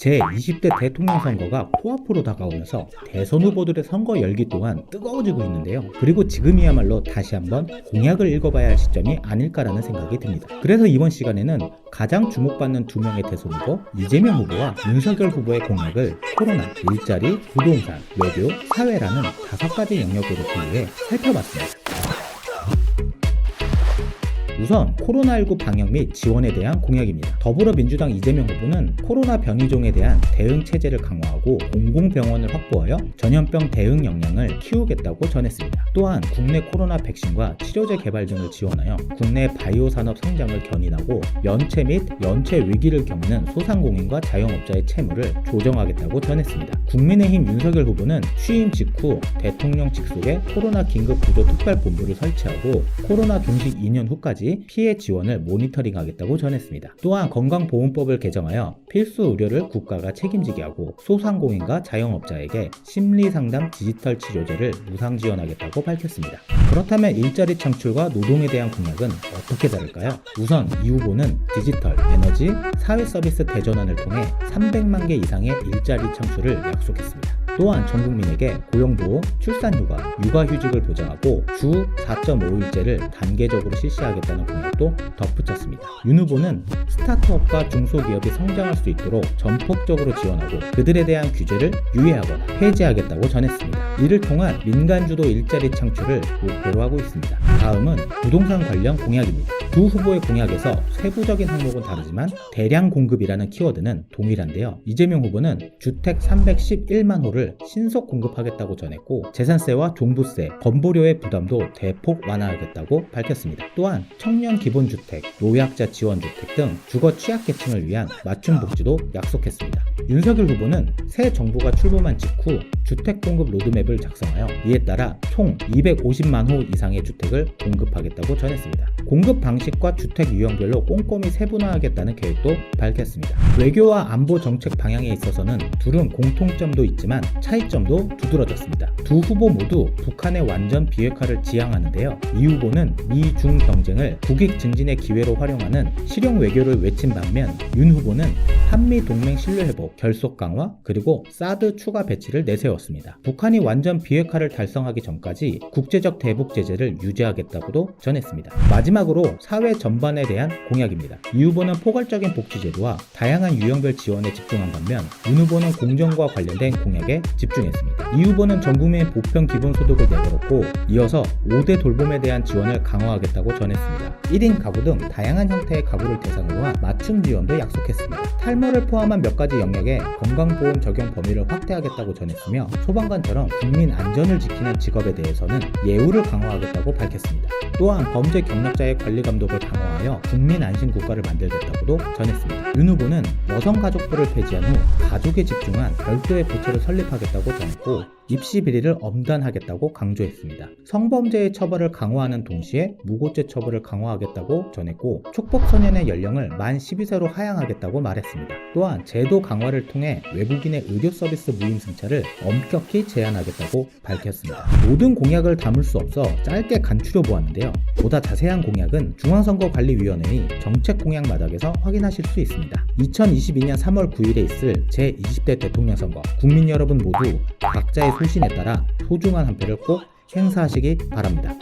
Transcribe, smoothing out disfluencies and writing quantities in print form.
제20대 대통령 선거가 코앞으로 다가오면서 대선 후보들의 선거 열기 또한 뜨거워지고 있는데요. 그리고 지금이야말로 다시 한번 공약을 읽어봐야 할 시점이 아닐까라는 생각이 듭니다. 그래서 이번 시간에는 가장 주목받는 두 명의 대선 후보 이재명 후보와 윤석열 후보의 공약을 코로나, 일자리, 부동산, 외교, 사회라는 5가지 영역으로 분류해 살펴봤습니다. 우선 코로나19 방역 및 지원에 대한 공약입니다. 더불어민주당 이재명 후보는 코로나 변이종에 대한 대응 체제를 강화하고 공공병원을 확보하여 전염병 대응 역량을 키우겠다고 전했습니다. 또한 국내 코로나 백신과 치료제 개발 등을 지원하여 국내 바이오 산업 성장을 견인하고 연체 및 연체 위기를 겪는 소상공인과 자영업자의 채무를 조정하겠다고 전했습니다. 국민의힘 윤석열 후보는 취임 직후 대통령 직속에 코로나 긴급구조특별본부를 설치하고 코로나 종식 2년 후까지 피해 지원을 모니터링하겠다고 전했습니다. 또한 건강보험법을 개정하여 필수 의료를 국가가 책임지게 하고 소상공인과 자영업자에게 심리상담 디지털 치료제를 무상 지원하겠다고 밝혔습니다. 그렇다면 일자리 창출과 노동에 대한 공약은 어떻게 다를까요? 우선 이 후보는 디지털, 에너지, 사회서비스 대전환을 통해 300만 개 이상의 일자리 창출을 약속했습니다. 또한 전 국민에게 고용보험, 출산휴가, 육아휴직을 보장하고 주 4.5일제를 단계적으로 실시하겠다는 공약도 덧붙였습니다. 윤 후보는 스타트업과 중소기업이 성장할 수 있도록 전폭적으로 지원하고 그들에 대한 규제를 유예하거나 폐지하겠다고 전했습니다. 이를 통한 민간주도 일자리 창출을 목표로 하고 있습니다. 다음은 부동산 관련 공약입니다. 두 후보의 공약에서 세부적인 항목은 다르지만 대량 공급이라는 키워드는 동일한데요. 이재명 후보는 주택 311만 호를 신속 공급하겠다고 전했고 재산세와 종부세, 건보료의 부담도 대폭 완화하겠다고 밝혔습니다. 또한 청년 기본주택, 노약자 지원주택 등 주거 취약계층을 위한 맞춤 복지도 약속했습니다. 윤석열 후보는 새 정부가 출범한 직후 주택 공급 로드맵을 작성하여 이에 따라 총 250만 호 이상의 주택을 공급하겠다고 전했습니다. 공급 방식과 주택 유형별로 꼼꼼히 세분화하겠다는 계획도 밝혔습니다. 외교와 안보 정책 방향에 있어서는 둘은 공통점도 있지만 차이점도 두드러졌습니다. 두 후보 모두 북한의 완전 비핵화를 지향하는데요. 이 후보는 미중 경쟁을 국익 증진의 기회로 활용하는 실용 외교를 외친 반면 윤 후보는 한미 동맹 신뢰 회복, 결속 강화, 그리고 사드 추가 배치를 내세웠습니다. 북한이 완전 비핵화를 달성하기 전까지 국제적 대북 제재를 유지하겠다고도 전했습니다. 마지막으로 사회 전반에 대한 공약입니다. 이 후보는 포괄적인 복지제도와 다양한 유형별 지원에 집중한 반면 윤 후보는 공정과 관련된 공약에 집중했습니다. 이 후보는 전국민 보편 기본소득을 내걸었고 이어서 5대 돌봄에 대한 지원을 강화하겠다고 전했습니다. 1인 가구 등 다양한 형태의 가구를 대상으로 한 맞춤 지원도 약속했습니다. 탈모를 포함한 몇 가지 영역에 건강보험 적용 범위를 확대하겠다고 전했으며 소방관처럼 국민 안전을 지키는 직업에 대해서는 예우를 강화하겠다고 밝혔습니다. 또한 범죄 경력자의 관리 감독을 강화하여 국민 안심 국가를 만들겠다고도 전했습니다. 윤 후보는 여성가족부를 폐지한 후 가족에 집중한 별도의 부처를 설립하겠다고 전했고 입시 비리를 엄단하겠다고 강조했습니다. 성범죄의 처벌을 강화하는 동시에 무고죄 처벌을 강화하겠다고 전했고 촉법소년의 연령을 만 12세로 하향하겠다고 말했습니다. 또한 제도 강화를 통해 외국인의 의료 서비스 무임 승차를 엄격히 제한하겠다고 밝혔습니다. 모든 공약을 담을 수 없어 짧게 간추려 보았는데요. 보다 자세한 공약은 중앙선거관리위원회의 정책공약 마닥에서 확인하실 수 있습니다. 2022년 3월 9일에 있을 제20대 대통령 선거 국민 여러분 모두 각자의 소신에 따라 소중한 한 표를 꼭 행사하시기 바랍니다.